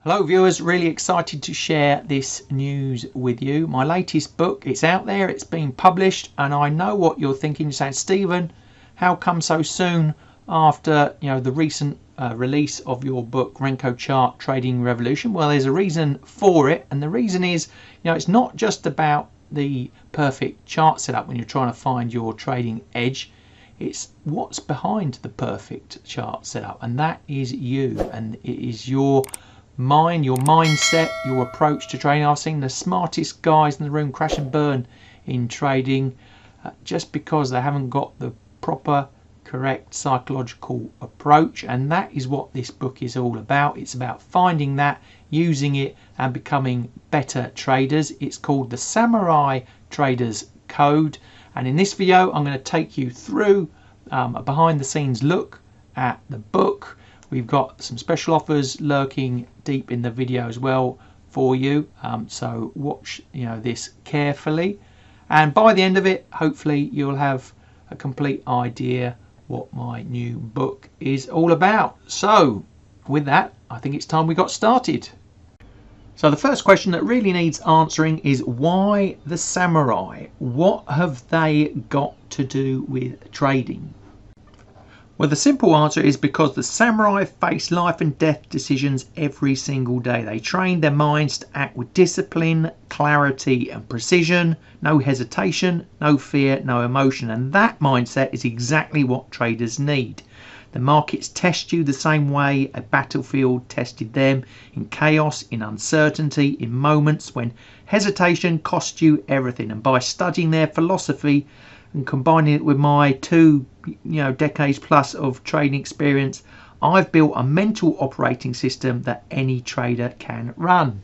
Hello viewers, really excited to share this news with you. My latest book, it's out there, it's been published, and I know what you're thinking. You're saying, Stephen, how come so soon after the recent release of your book, Renko Chart Trading Revolution? Well, there's a reason for it, and the reason is, it's not just about the perfect chart setup when you're trying to find your trading edge. It's what's behind the perfect chart setup, and that is you, and it is your mind, your mindset, your approach to trading. I've seen the smartest guys in the room crash and burn in trading just because they haven't got the proper, correct psychological approach, and that is what this book is all about. It's about finding that, using it, and becoming better traders. It's called the Samurai Traders Code, and in this video I'm going to take you through a behind the scenes look at the book. We've got some special offers lurking deep in the video as well for you, so watch this carefully, and by the end of it hopefully you'll have a complete idea what my new book is all about. So with that, I think it's time we got started. So the first question that really needs answering is, why the samurai? What have they got to do with trading? Well, the simple answer is because the samurai face life and death decisions every single day. They train their minds to act with discipline, clarity and precision, no hesitation, no fear, no emotion. And that mindset is exactly what traders need. The markets test you the same way a battlefield tested them, in chaos, in uncertainty, in moments when hesitation cost you everything. And by studying their philosophy and combining it with my two decades plus of trading experience, I've built a mental operating system that any trader can run.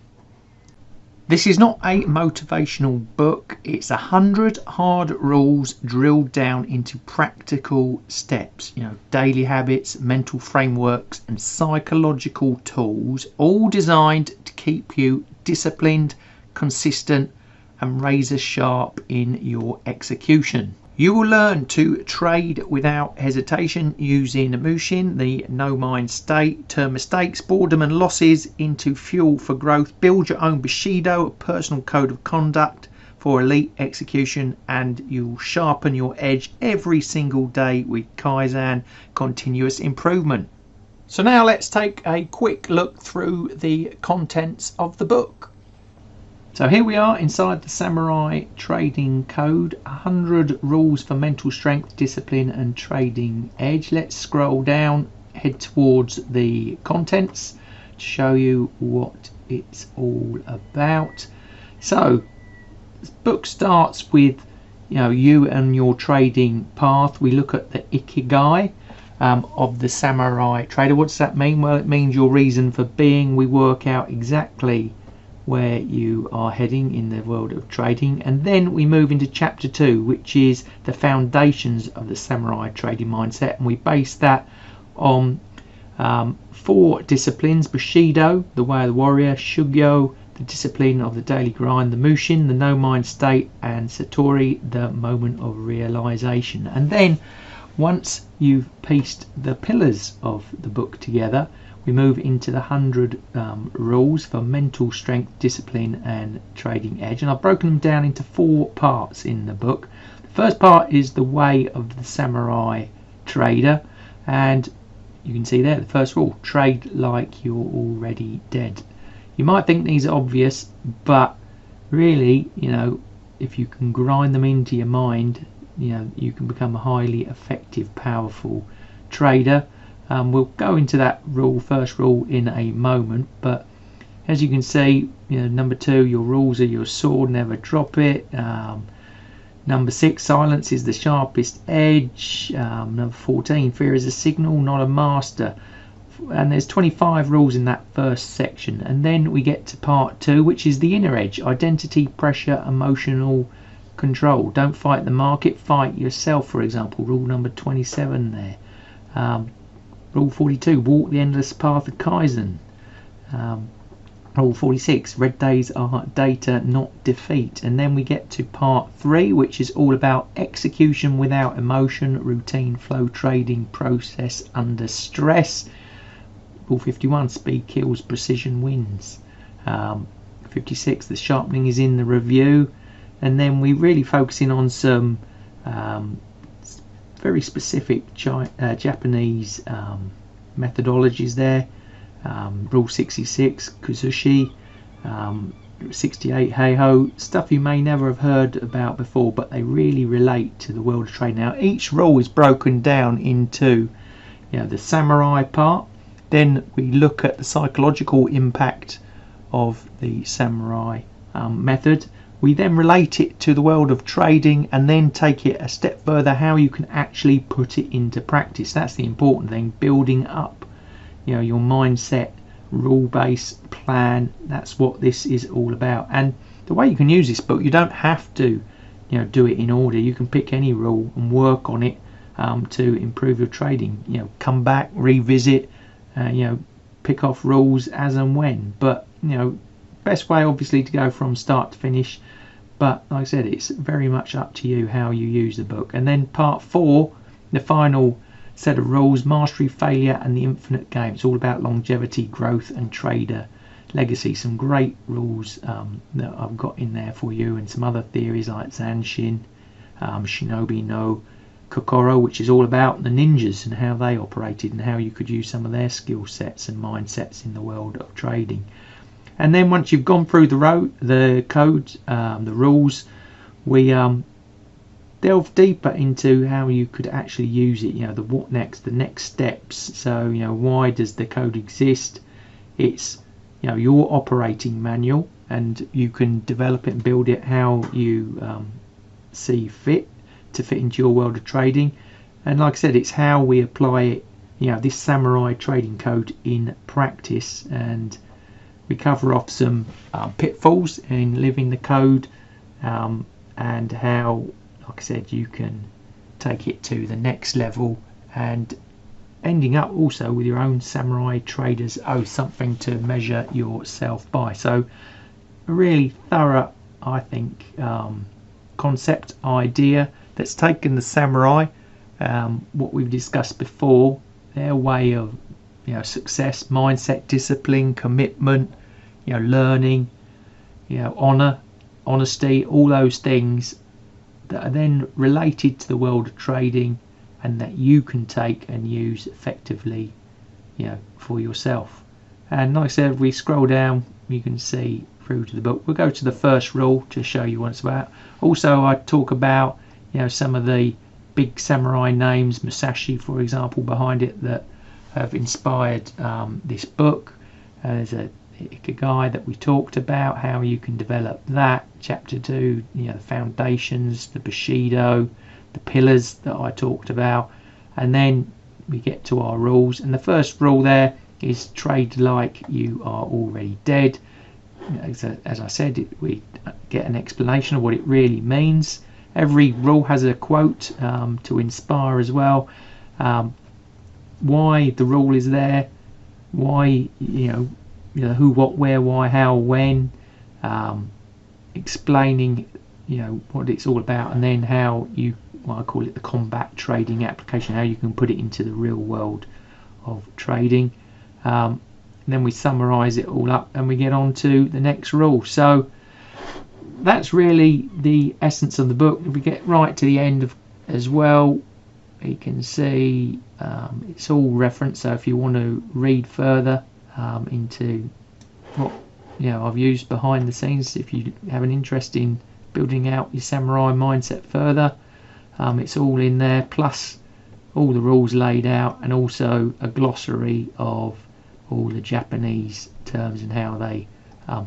This is not a motivational book. It's 100 hard rules drilled down into practical steps, daily habits, mental frameworks and psychological tools, all designed to keep you disciplined, consistent and razor sharp in your execution. You will learn to trade without hesitation using Mushin, the no mind state, turn mistakes, boredom and losses into fuel for growth, build your own Bushido, a personal code of conduct for elite execution, and you'll sharpen your edge every single day with Kaizen, continuous improvement. So now let's take a quick look through the contents of the book. So here we are inside the Samurai Trading Code, 100 rules for mental strength, discipline and trading edge. Let's scroll down, head towards the contents to show you what it's all about. So this book starts with you and your trading path. We look at the Ikigai of the Samurai Trader. What does that mean? Well, it means your reason for being. We work out exactly where you are heading in the world of trading, and then we move into chapter 2, which is the foundations of the samurai trading mindset, and we base that on 4 disciplines: Bushido, the way of the warrior; Shugyo, the discipline of the daily grind; the Mushin, the no mind state; and Satori, the moment of realization. And then once you've pieced the pillars of the book together, we move into the 100 rules for mental strength, discipline and trading edge, and I've broken them down into 4 parts in the book. The first part is the way of the samurai trader, and you can see there the first rule: trade like you're already dead. You might think these are obvious, but really, if you can grind them into your mind, you can become a highly effective, powerful trader. We'll go into that first rule in a moment, but as you can see, number 2, your rules are your sword, never drop it. Number 6, silence is the sharpest edge. Number 14, fear is a signal, not a master. And there's 25 rules in that first section, and then we get to part 2, which is the inner edge: identity, pressure, emotional control. Don't fight the market, fight yourself, for example, rule number 27 there. Rule 42, walk the endless path of Kaizen. Rule 46, red days are data, not defeat. And then we get to part 3, which is all about execution without emotion, routine, flow trading, process under stress. Rule 51, speed kills, precision wins. 56, the sharpening is in the review. And then we really focusing on some very specific Japanese methodologies there. Rule 66, Kuzushi, 68, Heiho, stuff you may never have heard about before, but they really relate to the world of trade. Now each rule is broken down into the samurai part, then we look at the psychological impact of the samurai method. We then relate it to the world of trading and then take it a step further, how you can actually put it into practice. That's the important thing, building up your mindset, rule-based plan. That's what this is all about. And the way you can use this book, you don't have to do it in order. You can pick any rule and work on it to improve your trading. Come back, revisit, pick off rules as and when. But best way obviously to go from start to finish, but like I said, it's very much up to you how you use the book. And then part 4, the final set of rules, mastery, failure and the infinite game. It's all about longevity, growth and trader legacy. Some great rules that I've got in there for you, and some other theories like Zanshin, Shinobi no Kokoro, which is all about the ninjas and how they operated and how you could use some of their skill sets and mindsets in the world of trading. And then once you've gone through the code, the rules, we delve deeper into how you could actually use it. The what next, the next steps. So why does the code exist? It's your operating manual, and you can develop it and build it how you see fit to fit into your world of trading. And like I said, it's how we apply it, this samurai trading code in practice. And we cover off some pitfalls in living the code, and how, like I said, you can take it to the next level, and ending up also with your own samurai traders oath, something to measure yourself by. So a really thorough, I think, concept idea that's taken the samurai, what we've discussed before, their way of success, mindset, discipline, commitment, learning, honor, honesty, all those things that are then related to the world of trading, and that you can take and use effectively for yourself. And like I said, if we scroll down, you can see through to the book. We'll go to the first rule to show you what it's about. Also, I talk about some of the big samurai names, Musashi for example, behind it, that have inspired this book. There's a Ikigai that we talked about, how you can develop that. Chapter 2, the foundations, the Bushido, the pillars that I talked about. And then we get to our rules, and the first rule there is trade like you are already dead. As I said, we get an explanation of what it really means. Every rule has a quote to inspire as well, why the rule is there, why who, what, where, why, how, when, explaining what it's all about, and then how you, I call it the combat trading application, how you can put it into the real world of trading. Then we summarize it all up and we get on to the next rule. So that's really the essence of the book. If we get right to the end as well, you can see it's all referenced. So if you want to read further into what I've used behind the scenes, if you have an interest in building out your samurai mindset further, it's all in there, plus all the rules laid out, and also a glossary of all the Japanese terms and how they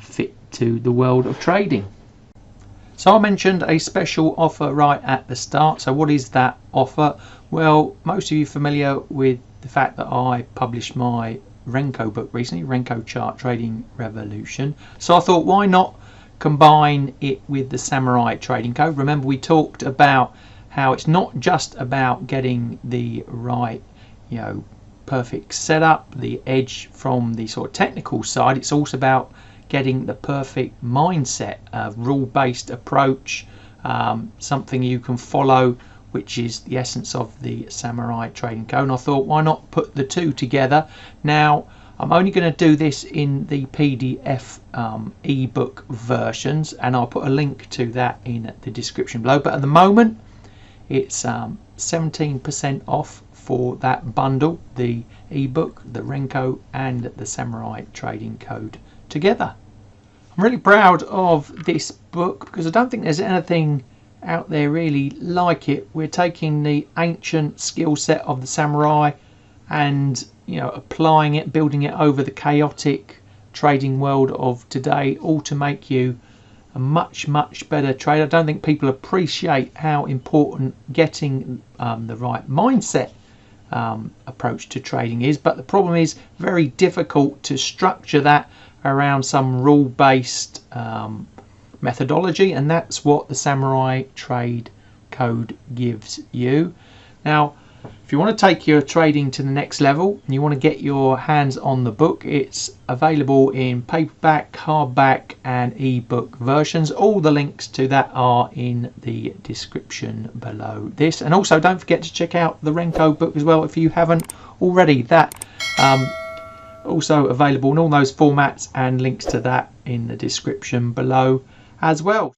fit to the world of trading. So I mentioned a special offer right at the start. So what is that offer? Well, most of you are familiar with the fact that I published my Renko book recently, Renko Chart Trading Revolution. So I thought, why not combine it with the Samurai Trading Code? Remember, we talked about how it's not just about getting the right, perfect setup, the edge from the sort of technical side. It's also about getting the perfect mindset, rule-based approach, something you can follow, which is the essence of the Samurai Trading Code. And I thought, why not put the two together? Now, I'm only going to do this in the PDF ebook versions, and I'll put a link to that in the description below. But at the moment it's 17% off for that bundle, the ebook, the Renko and the Samurai trading code together. I'm really proud of this book because I don't think there's anything out there really like it. We're taking the ancient skill set of the samurai and, you know, applying it, building it over the chaotic trading world of today, all to make you a much better trader. I don't think people appreciate how important getting the right mindset approach to trading is, but the problem is very difficult to structure that around some rule-based methodology, and that's what the Samurai Trade Code gives you. Now, if you want to take your trading to the next level and you want to get your hands on the book, it's available in paperback, hardback and ebook versions. All the links to that are in the description below this. And also don't forget to check out the Renko book as well if you haven't already. That also available in all those formats, and links to that in the description below as well.